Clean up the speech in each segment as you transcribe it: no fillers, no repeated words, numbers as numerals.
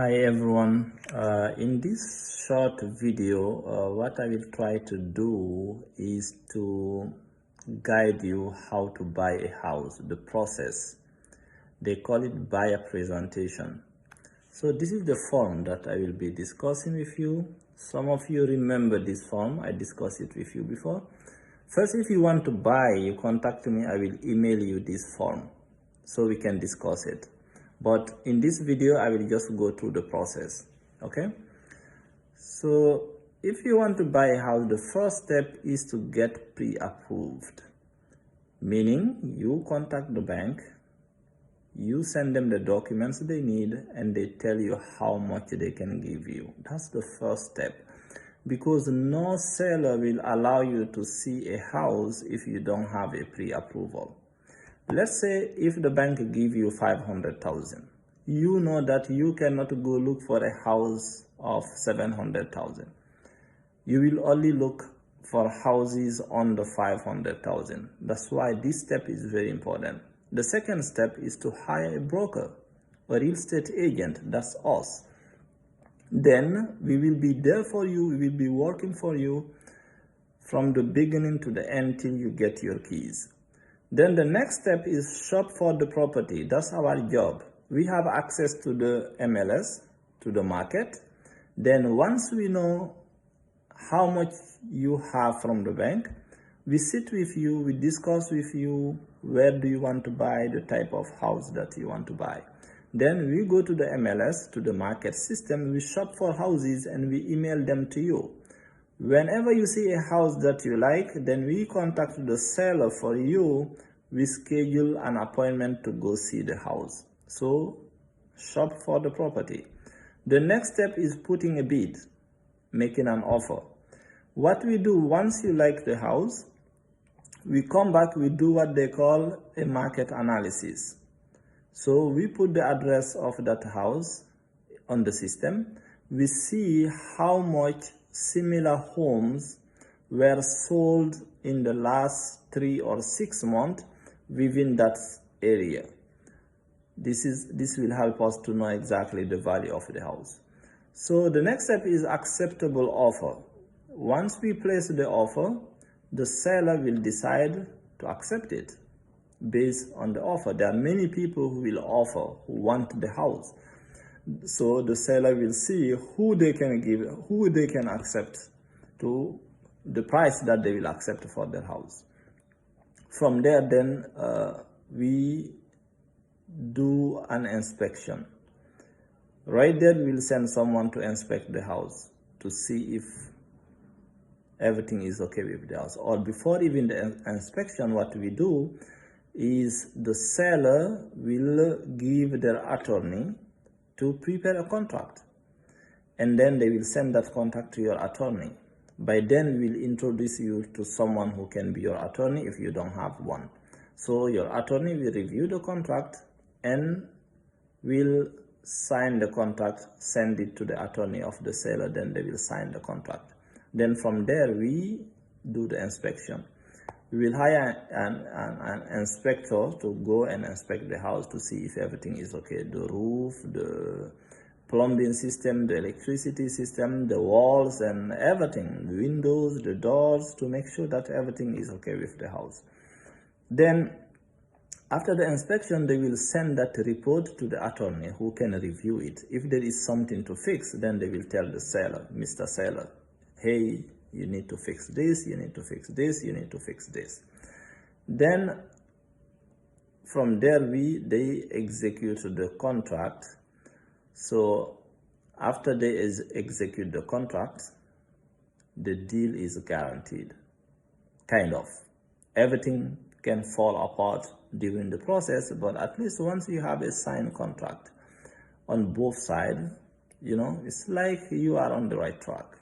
Hi everyone, in this short video what I will try to do is to guide you how to buy a house, the process. They call it buyer presentation. So this is the form that I will be discussing with you. Some of you remember this form, I discussed it with you before. First, if you want to buy, you contact me, I will email you this form so we can discuss it. But in this video, I will just go through the process, okay? So if you want to buy a house, the first step is to get pre-approved, meaning you contact the bank, you send them the documents they need, and they tell you how much they can give you. That's the first step, because no seller will allow you to see a house if you don't have a pre-approval. Let's say if the bank give you 500,000, you know that you cannot go look for a house of 700,000. You will only look for houses under 500,000. That's why this step is very important. The second step is to hire a broker, a real estate agent, that's us. Then we will be there for you, we will be working for you from the beginning to the end till you get your keys. Then the next step is shop for the property. That's our job. We have access to the MLS, to the market. Then once we know how much you have from the bank, we sit with you, we discuss with you, where do you want to buy, the type of house that you want to buy. Then we go to the MLS, to the market system, we shop for houses and we email them to you. Whenever you see a house that you like, then we contact the seller for you. We schedule an appointment to go see the house. So shop for the property. The next step is putting a bid, making an offer. What we do once you like the house, we come back, we do what they call a market analysis. So we put the address of that house on the system. We see how much similar homes were sold in the last 3 or 6 months within that area. This will help us to know exactly the value of the house. So the next step is acceptable offer. Once we place the offer, the seller will decide to accept it based on the offer. There are many people who will offer, who want the house. So the seller will see who they can give, who they can accept to the price that they will accept for their house. From there, then we do an inspection. Right there, we'll send someone to inspect the house to see if everything is okay with the house. Or before even the inspection, what we do is the seller will give their attorney to prepare a contract, and then they will send that contract to your attorney. By then we'll introduce you to someone who can be your attorney if you don't have one. So your attorney will review the contract and will sign the contract, send it to the attorney of the seller, then they will sign the contract. Then from there we do the inspection. We will hire an inspector to go and inspect the house to see if everything is okay. The roof, the plumbing system, the electricity system, the walls and everything, the windows, the doors, to make sure that everything is okay with the house. Then after the inspection, they will send that report to the attorney who can review it. If there is something to fix, then they will tell the seller, Mr. Seller, hey, you need to fix this, you need to fix this, you need to fix this. Then from there, they execute the contract. So after they execute the contract, the deal is guaranteed, kind of. Everything can fall apart during the process, but at least once you have a signed contract on both sides, you know, it's like you are on the right track.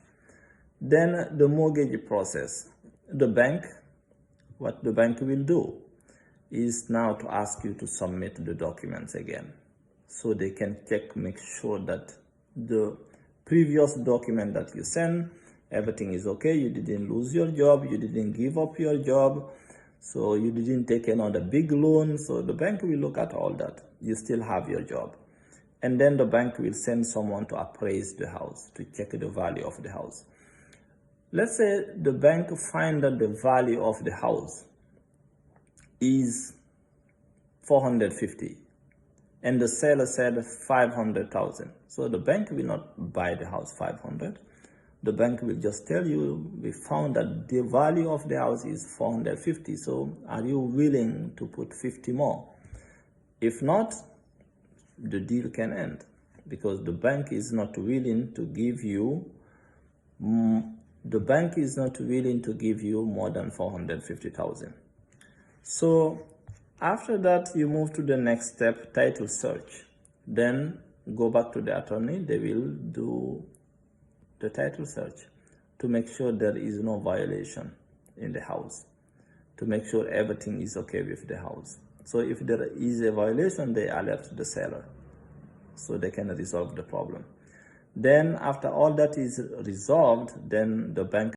Then the mortgage process. The bank, what the bank will do is now to ask you to submit the documents again, so they can check, make sure that the previous document that you send, everything is okay, you didn't lose your job, you didn't give up your job, so you didn't take another big loan. So the bank will look at all that. You still have your job. and then the bank will send someone to appraise the house, to check the value of the house. Let's say the bank find that the value of the house is 450 and the seller said 500,000. So the bank will not buy the house 500. The bank will just tell you, we found that the value of the house is 450. So are you willing to put 50 more? If not, the deal can end, because the bank is not willing to give you more than 450,000. So after that, you move to the next step, title search. Then go back to the attorney. They will do the title search to make sure there is no violation in the house, to make sure everything is okay with the house. So if there is a violation, they alert the seller so they can resolve the problem. Then after all that is resolved, then the bank